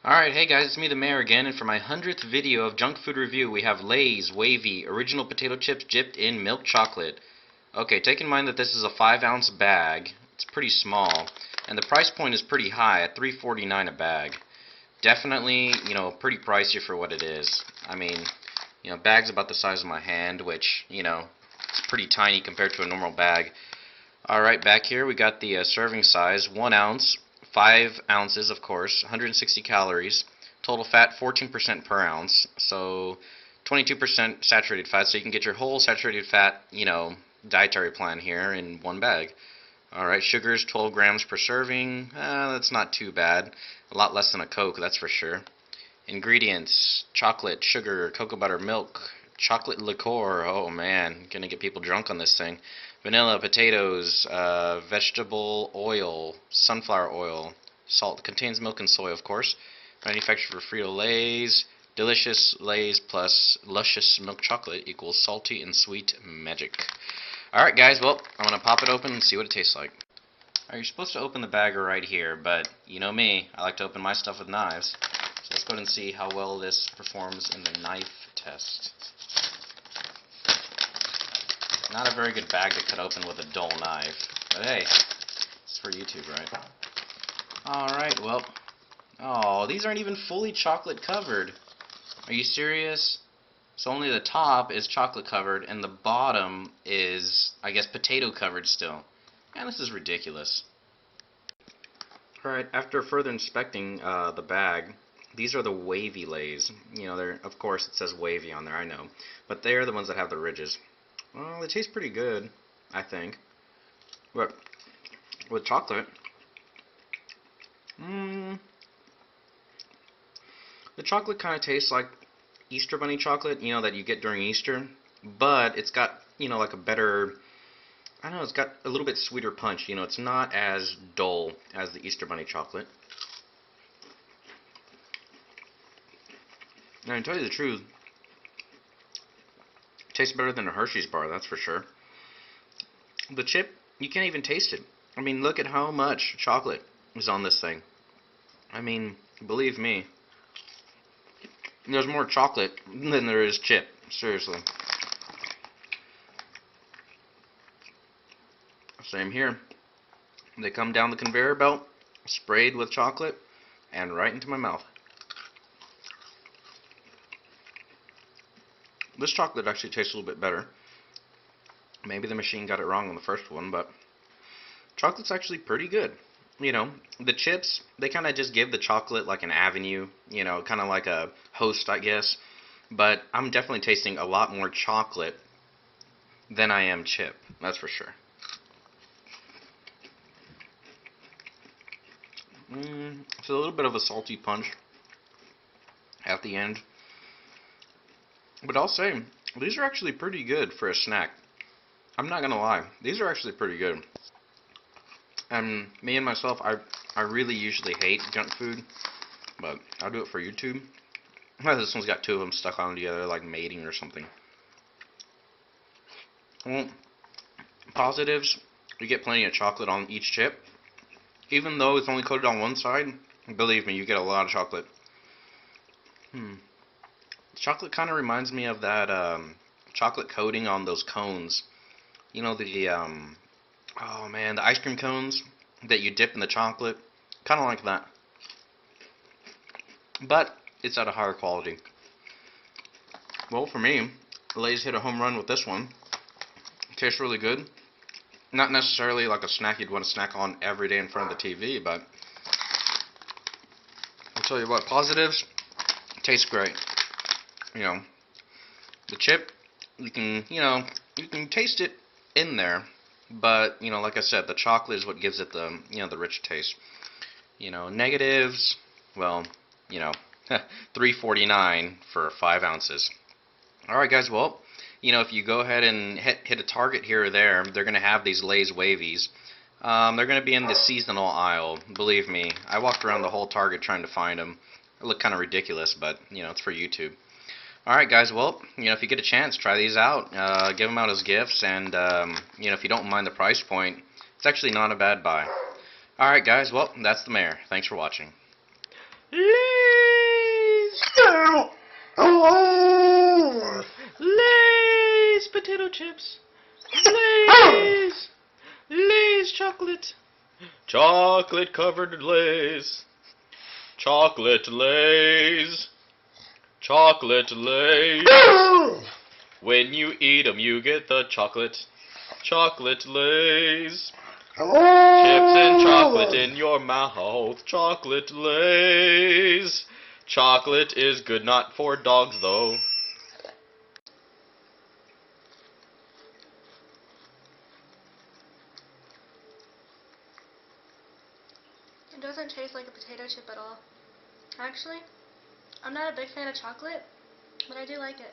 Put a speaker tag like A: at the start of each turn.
A: Alright, hey guys, it's me the Mayor again, and for my 100th video of junk food review, we have Lay's Wavy original potato chips dipped in milk chocolate. Okay, take in mind that this is a 5-ounce bag. It's pretty small, and the price point is pretty high at $3.49 a bag. Definitely, pretty pricey for what it is. I mean, bag's about the size of my hand, which, it's pretty tiny compared to a normal bag. Alright, back here we got the serving size, 1 ounce. 5 ounces, of course, 160 calories, total fat 14% per ounce, so 22% saturated fat, so you can get your whole saturated fat, dietary plan here in one bag. Alright, sugars 12 grams per serving, that's not too bad, a lot less than a Coke, that's for sure. Ingredients, chocolate, sugar, cocoa butter, milk, chocolate liqueur, oh man, gonna get people drunk on this thing. Vanilla, potatoes, vegetable oil, sunflower oil, salt. Contains milk and soy, of course. Manufactured for Frito-Lay's. Delicious Lay's plus luscious milk chocolate equals salty and sweet magic. Alright guys, well, I'm going to pop it open and see what it tastes like. Alright, you're supposed to open the bag right here, but you know me, I like to open my stuff with knives. So let's go ahead and see how well this performs in the knife test. Not a very good bag to cut open with a dull knife. But hey, it's for YouTube, right? Alright, well. Oh, these aren't even fully chocolate covered. Are you serious? So only the top is chocolate covered and the bottom is, I guess, potato covered still. Man, this is ridiculous. Alright, after further inspecting the bag, these are the Wavy Lays. They're, of course it says Wavy on there, I know. But they're the ones that have the ridges. Well, they taste pretty good, I think. But with chocolate, the chocolate kind of tastes like Easter Bunny chocolate, that you get during Easter. But it's got, like a better, I don't know, it's got a little bit sweeter punch. It's not as dull as the Easter Bunny chocolate. Now, to tell you the truth, tastes better than a Hershey's bar, that's for sure. The chip, you can't even taste it. I mean, look at how much chocolate is on this thing. I mean, believe me, there's more chocolate than there is chip. Seriously. Same here. They come down the conveyor belt, sprayed with chocolate, and right into my mouth. This chocolate actually tastes a little bit better. Maybe the machine got it wrong on the first one, but chocolate's actually pretty good. The chips, they kind of just give the chocolate like an avenue, kind of like a host, I guess. But I'm definitely tasting a lot more chocolate than I am chip, that's for sure. It's a little bit of a salty punch at the end. But I'll say, these are actually pretty good for a snack. I'm not gonna lie, these are actually pretty good. And me and myself, I really usually hate junk food, but I'll do it for YouTube. This one's got two of them stuck on together like mating or something. Well, positives, you get plenty of chocolate on each chip. Even though it's only coated on one side, believe me, you get a lot of chocolate. Chocolate kind of reminds me of that chocolate coating on those cones. Oh man, the ice cream cones that you dip in the chocolate. Kind of like that. But it's at a higher quality. Well, for me, Lay's hit a home run with this one. It tastes really good. Not necessarily like a snack you'd want to snack on every day in front of the TV, but I'll tell you what, positives, tastes great. The chip, you can taste it in there, but, like I said, the chocolate is what gives it the, the rich taste. Negatives, well, $3.49 for 5 ounces. Alright guys, well, if you go ahead and hit a Target here or there, they're going to have these Lay's Wavies. They're going to be in the seasonal aisle, believe me. I walked around the whole Target trying to find them. It looked kind of ridiculous, but, it's for YouTube. Alright guys, well, if you get a chance, try these out. Give them out as gifts, and, if you don't mind the price point, it's actually not a bad buy. Alright guys, well, that's the Mayor. Thanks for watching. chips. Lay's! Lay's chocolate. Chocolate covered Lay's. Chocolate Lay's. Chocolate Lay's. When you eat 'em, you get the chocolate. Chocolate Lay's. Chips and chocolate in your mouth. Chocolate Lay's. Chocolate is good, not for dogs, though.
B: It doesn't taste like a potato chip at all. Actually, I'm not a big fan of chocolate, but I do like it.